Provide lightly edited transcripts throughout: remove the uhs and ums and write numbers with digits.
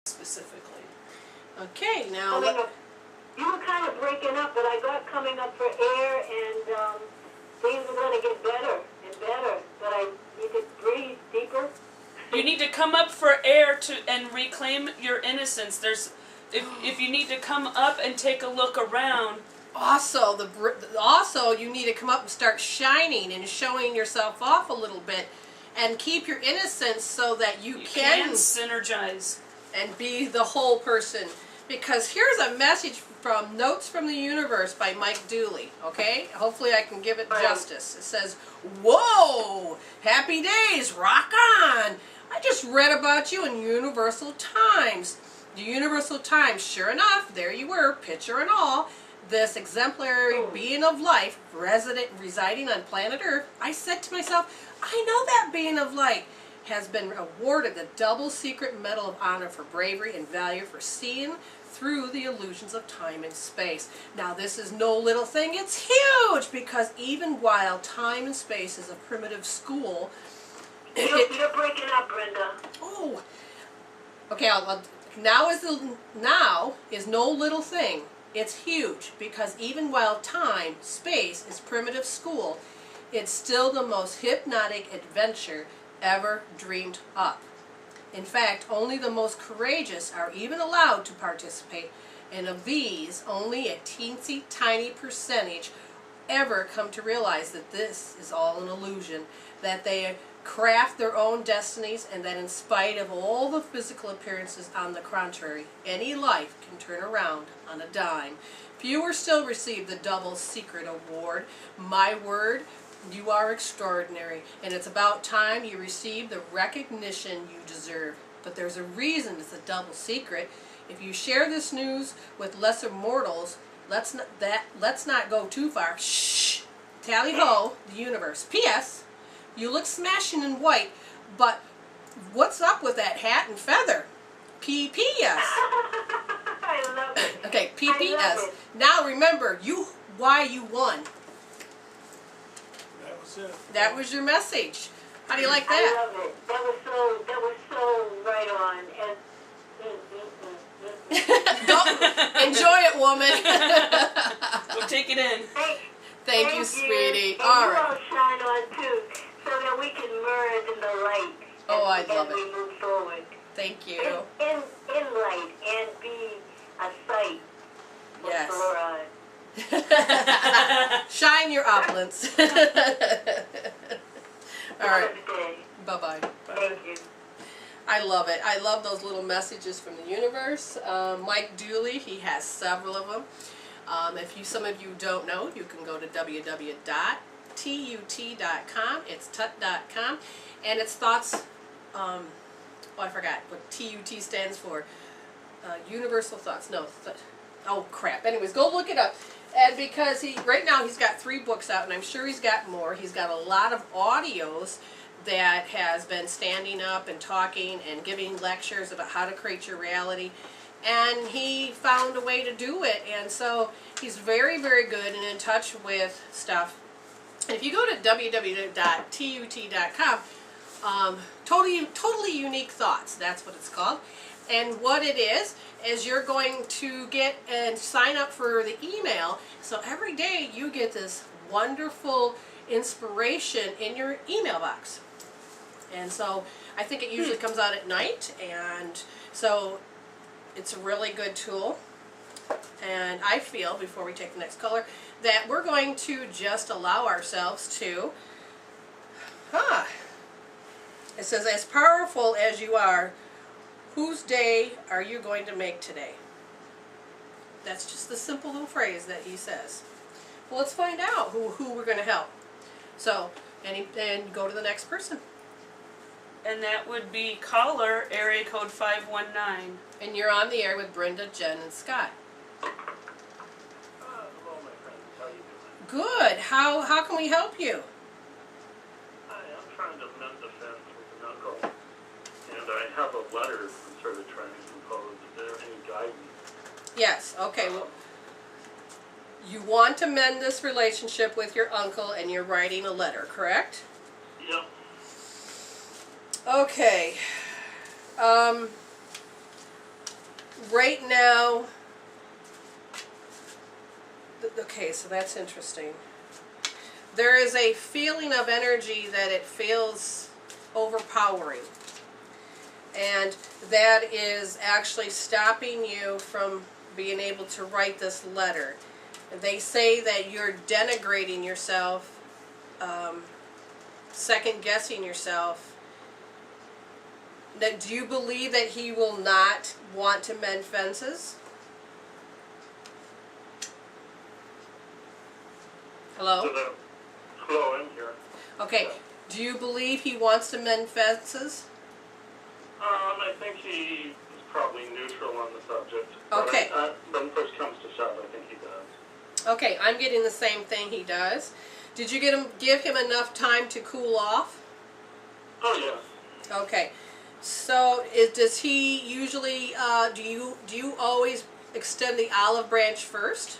specifically. Okay, now you were kind of breaking up, but I got coming up for air, and things are going to get better and better. But I need to breathe deeper. You need to come up for air and reclaim your innocence. If you need to come up and take a look around. Also, you need to come up and start shining and showing yourself off a little bit, and keep your innocence so that you can synergize and be the whole person. Because here's a message from Notes from the Universe by Mike Dooley, okay? Hopefully I can give it justice. It says, "Whoa! Happy days! Rock on! I just read about you in Universal Times." The Universal Times, sure enough, there you were, picture and all. This exemplary being of life, residing on planet Earth. I said to myself, I know that being of light has been awarded the double secret Medal of Honor for bravery and valor for seeing through the illusions of time and space. Now this is no little thing, it's huge, because even while time and space is a primitive school... You're breaking up, Brenda. Oh, okay, now is no little thing. It's huge, because even while time, space is primitive school, it's still the most hypnotic adventure ever dreamed up. In fact, only the most courageous are even allowed to participate, and of these, only a teensy tiny percentage ever come to realize that this is all an illusion, that they craft their own destinies, and that in spite of all the physical appearances on the contrary, any life can turn around on a dime. Fewer still receive the double secret award. My word, you are extraordinary, and it's about time you receive the recognition you deserve. But there's a reason it's a double secret. If you share this news with lesser mortals, let's not go too far. Shh! Tally-ho, the universe. P.S. You look smashing in white, but what's up with that hat and feather? P.P.S. I love it. Okay, P.P.S. Now remember, why you won. That was it. That was your message. How do you like that? I love it. That was so right on. And Don't enjoy it, woman. We'll take it in. Thank you, sweetie. And All you right. all shine on too, so that we can merge in the light. I love as we move forward. Thank you. In light and be a sight. Yes. For Shine your opulence. All right. Bye-bye. Thank you. I love it. I love those little messages from the universe. Mike Dooley, he has several of them. If some of you don't know, you can go to www.tut.com. It's tut.com. And it's thoughts, I forgot what TUT stands for. Universal Thoughts. No. Oh, crap. Anyways, go look it up. And because right now he's got 3 books out, and I'm sure he's got more. He's got a lot of audios that has been standing up and talking and giving lectures about how to create your reality. And he found a way to do it, and so he's very, very good and in touch with stuff. And if you go to www.tut.com, totally unique thoughts, that's what it's called. And what it is you're going to get and sign up for the email, so every day you get this wonderful inspiration in your email box. And so I think it usually comes out at night, and so it's a really good tool. And I feel, before we take the next caller, that we're going to just allow ourselves to, it says, as powerful as you are, whose day are you going to make today? That's just the simple little phrase that he says. Well, let's find out who we're going to help. So, and go to the next person. And that would be caller area code 519. And you're on the air with Brenda, Jen, and Scott. Hello, my friends. How you doing? Good. How can we help you? Hi, I'm trying to mend the fence with an uncle, and I have a letter I'm sort of trying to compose. Is there any guidance? Yes. Okay. Well, you want to mend this relationship with your uncle, and you're writing a letter, correct? Yep. Okay. right now, okay, so that's interesting. There is a feeling of energy that it feels overpowering. And that is actually stopping you from being able to write this letter. They say that you're denigrating yourself, second-guessing yourself. Now, do you believe that he will not want to mend fences? Hello? Hello, I'm here. Okay. Do you believe he wants to mend fences? I think he is probably neutral on the subject. Okay. But when push comes to shove, I think he does. Okay, I'm getting the same thing he does. Did you give him enough time to cool off? Oh, yes. Okay. So, does he usually, do you always extend the olive branch first?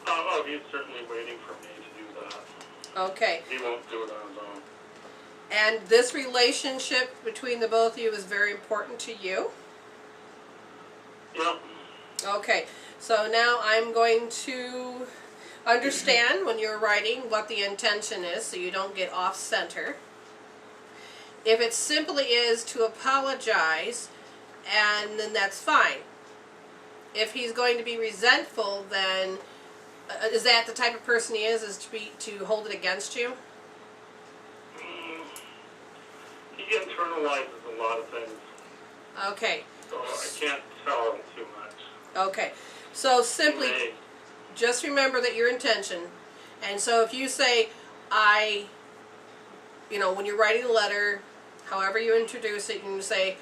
Oh, he's certainly waiting for me to do that. Okay. He won't do it on his own. And this relationship between the both of you is very important to you? Yep. Okay. So now I'm going to understand when you're writing what the intention is so you don't get off center. If it simply is to apologize, and then that's fine. If he's going to be resentful, then is that the type of person he is to hold it against you? He internalizes a lot of things. Okay. So I can't tell him too much. Okay. So simply, He may. just remember that your intention, and so if you say, when you're writing a letter, however you introduce it, you say,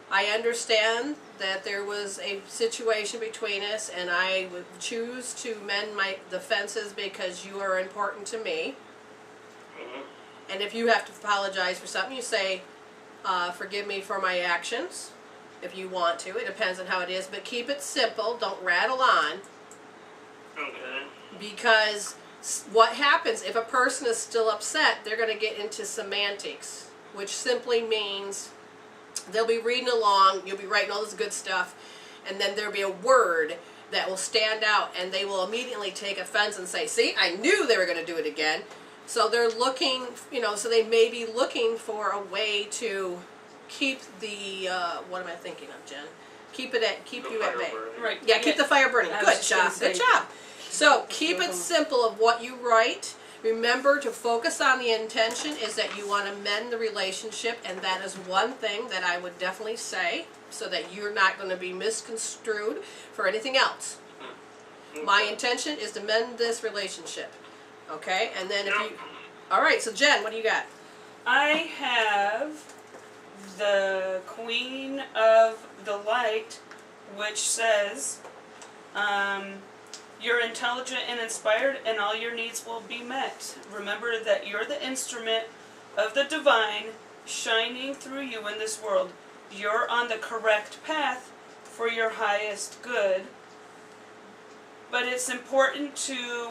I understand that there was a situation between us, and I would choose to mend the fences because you are important to me. Mm-hmm. And if you have to apologize for something, you say, forgive me for my actions, if you want to. It depends on how it is, but keep it simple. Don't rattle on. Okay. Because what happens if a person is still upset, they're going to get into semantics, which simply means they'll be reading along, you'll be writing all this good stuff, and then there'll be a word that will stand out, and they will immediately take offense and say, see, I knew they were going to do it again. So they're looking, so they may be looking for a way to keep the, what am I thinking of, Jen? Keep you at bay. Right. Yeah, keep the fire burning. I was Good just gonna job. say- Good job. So keep it simple of what you write. Remember to focus on the intention is that you want to mend the relationship, and that is one thing that I would definitely say so that you're not going to be misconstrued for anything else. My intention is to mend this relationship. Okay? And then if you... All right, so Jen, what do you got? I have the Queen of the Light, which says, you're intelligent and inspired, and all your needs will be met. Remember that you're the instrument of the divine shining through you in this world. You're on the correct path for your highest good. But it's important to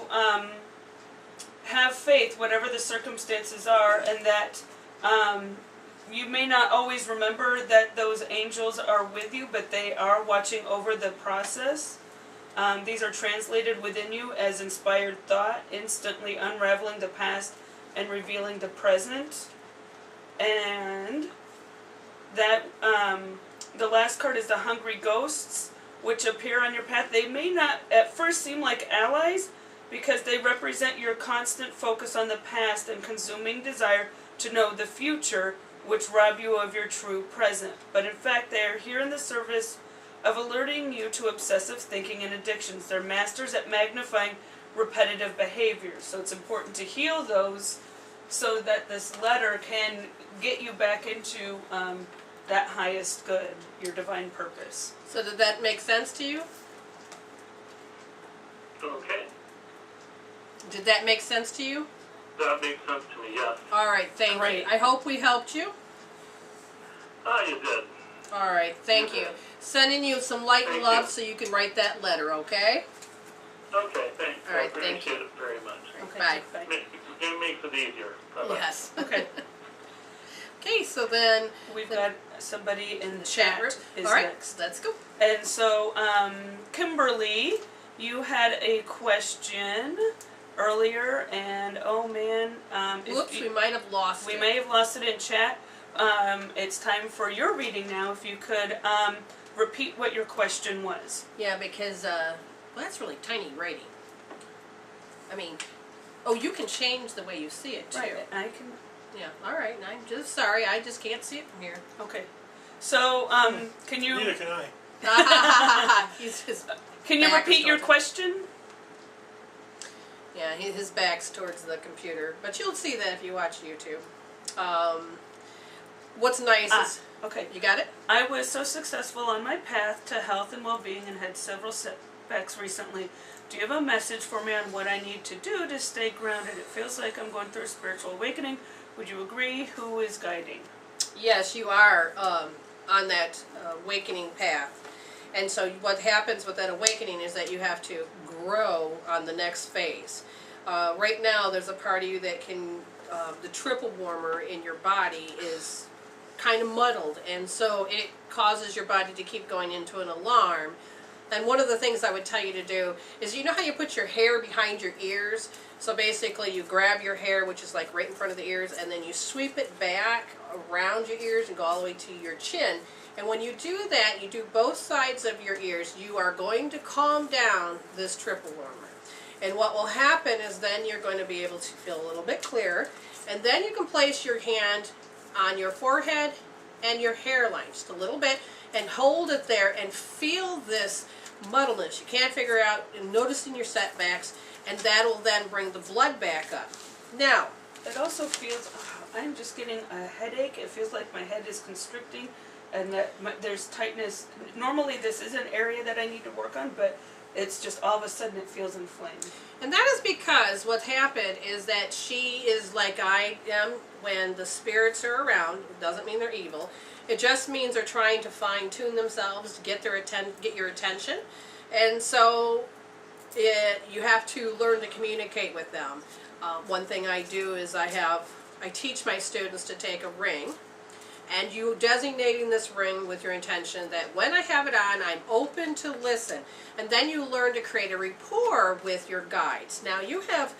have faith, whatever the circumstances are, and that you may not always remember that those angels are with you, but they are watching over the process. These are translated within you as inspired thought, instantly unraveling the past and revealing the present. And that the last card is the hungry ghosts, which appear on your path. They may not at first seem like allies because they represent your constant focus on the past and consuming desire to know the future, which rob you of your true present. But in fact, they are here in the service of alerting you to obsessive thinking and addictions. They're masters at magnifying repetitive behaviors. So it's important to heal those so that this letter can get you back into that highest good, your divine purpose. So did that make sense to you? Okay. Did that make sense to you? That makes sense to me, yes. All right, thank Great. you. I hope we helped you. You did. All right, thank you. Sending you some light and Thank love you. so you can write that letter, okay? Okay, thanks. All right, I thank appreciate it very much. Bye. Bye. It makes it easier. Bye-bye. Yes. Okay. Okay, so then We've got somebody in the chat room. chat is All right, next. let's go. And so, Kimberly, you had a question earlier, and oh man, Whoops, we might have lost we it. may have lost it in chat. It's time for your reading now. If you could repeat what your question was. Yeah, because, well, that's really tiny writing. I mean, oh, you can change the way you see it, too. Right, I can. Yeah, all right, and I'm just sorry, I just can't see it from here. Okay. So, can you Neither can I. He's just, can you back is repeat your towards it. question? Yeah, his back's towards the computer, but you'll see that if you watch YouTube. What's nice is, Okay. you got it? I was so successful on my path to health and well-being and had several setbacks recently. Do you have a message for me on what I need to do to stay grounded? It feels like I'm going through a spiritual awakening. Would you agree? Who is guiding? Yes, you are on that awakening path. And so what happens with that awakening is that you have to grow on the next phase. Right now there's a part of you that can, the triple warmer in your body is kind of muddled, and so it causes your body to keep going into an alarm. And one of the things I would tell you to do is, you know how you put your hair behind your ears? So basically you grab your hair, which is like right in front of the ears, and then you sweep it back around your ears and go all the way to your chin. And when you do that, you do both sides of your ears, you are going to calm down this triple warmer. And what will happen is then you're going to be able to feel a little bit clearer. And then you can place your hand on your forehead and your hairline, just a little bit, and hold it there and feel this muddleness. You can't figure out, and noticing your setbacks, and that will then bring the blood back up. Now, It also feels, I'm just getting a headache. It feels like my head is constricting and that there's tightness. Normally this is an area that I need to work on, but it's just all of a sudden it feels inflamed. and that is because what happened is that she is like I am when the spirits are around. It doesn't mean they're evil. It just means they're trying to fine-tune themselves to get your attention. And so you have to learn to communicate with them. One thing I do is I teach my students to take a ring, and you designating this ring with your intention that when I have it on, I'm open to listen. And then you learn to create a rapport with your guides. Now you have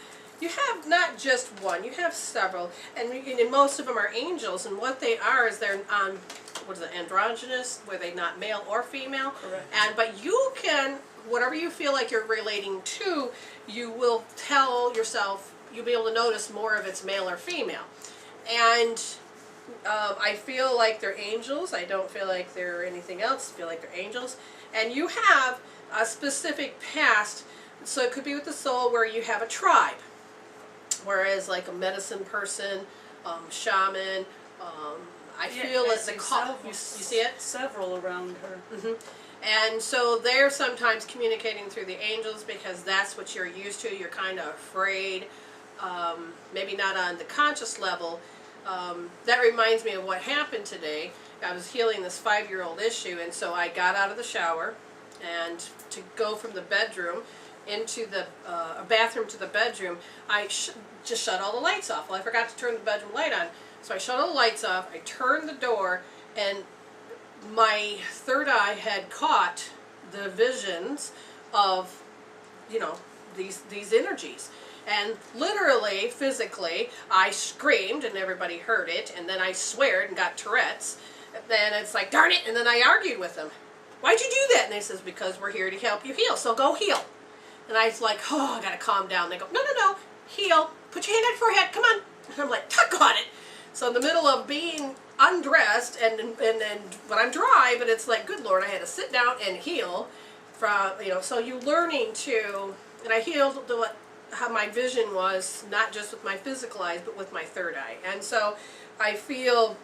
not just one, you have several, and most of them are angels, and what they are is they're on, androgynous, where they're not male or female. Correct. But you can, whatever you feel like you're relating to, you will tell yourself, you'll be able to notice more if it's male or female. And I feel like they're angels. I don't feel like they're anything else. I feel like they're angels. And you have a specific past, so it could be with the soul where you have a tribe. Whereas like a medicine person, shaman, I feel Yeah, as the you see it? Several around her. And so they're sometimes communicating through the angels because that's what you're used to. You're kind of afraid, maybe not on the conscious level. That reminds me of what happened today. I was healing this 5-year-old issue, and so I got out of the shower, and to go from the bedroom into the bathroom to the bedroom, I just shut all the lights off. Well, I forgot to turn the bedroom light on, so I shut all the lights off. I turned the door, and my third eye had caught the visions of, these energies. And literally, physically, I screamed and everybody heard it, and then I sweared and got Tourette's. Then it's like, darn it, and then I argued with them. Why'd you do that? And they says, because we're here to help you heal, so go heal. And I was like, oh, I gotta calm down. They go, no, heal, put your hand on your forehead, come on. And I'm like, tuck on it. So in the middle of being undressed and when I'm dry, but it's like, good Lord, I had to sit down and heal from, so you learning to, and I healed how my vision was, not just with my physical eyes, but with my third eye. And so I feel